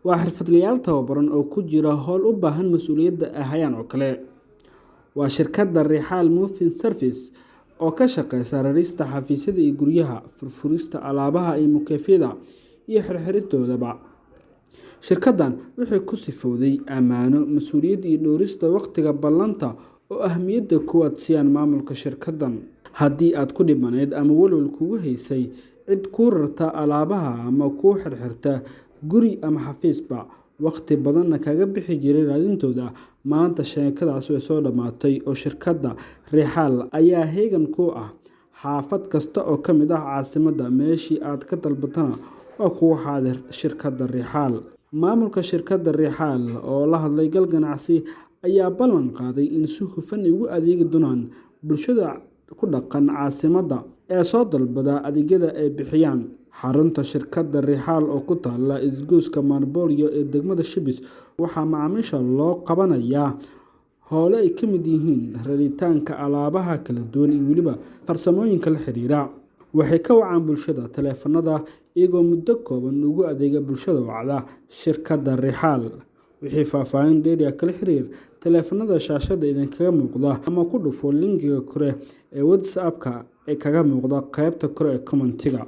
waa xirfadlayaal tababaran oo ku jira howl u baahan mas'uuliyadda ahayaan oo kale. Waa shirkadda Rexall Moving Service oo ka shaqeysa rarista xafiisyada iyo guryaha, furfurista alaabaha iyo mukeefyada, iyo xirxiriddoodaba. Shirkaddan waxay ku sifowday ammaano, mas'uuliyad iyo dhowrista waqtiga ballanta oo ahmiyadda koowaad siiyaan maamulka shirkaddan. Haddii aad ku dhibanayd ama walwal kugu haysay cid kuu rarta alaabaha ama kuu xirxirta guri ama xafiisba, waqti badanna kaga bixi jiray raadintooda, maanta sheekadaas way soo dhammaatay oo shirkadda Rexall ayaa heegan ku ah xaafad kasta oo ka mid ah caasimadda. Meeshii aad ka dalbatana waa kugu xaadir shirkadda Rexall. Maamulka shirkadda Rexall oo la hadlay gal ganacsi ayaa ballan qaaday in si hufan ay ugu adeegi doonaan bulshada ku dhaqan caasimadda ee soo dalbada adeegyada ay bixiyaan. Xarunta shirkadda Rexall oo ku taalla isgoyska Marboolyo ee degmada Shibis waxaa macaamiisha loo qabanayaa howlo ay ka mid yihiin raritaanka alaabaha kala duwan iyo weliba farsamooyinka la xiriira. Waxay ka wacaan bulshada taleefanada iyagoo muddo kooban ugu adeega bulshada wacda shirkadda Rexall. Wixii faahfaahin dheeri ah kala xiriir taleefanada shaashada idinkaga muuqda ama ku dhufo linkiga kore ee WhatsApp-ka ee kaga muuqda qaybta kore ee commentiga.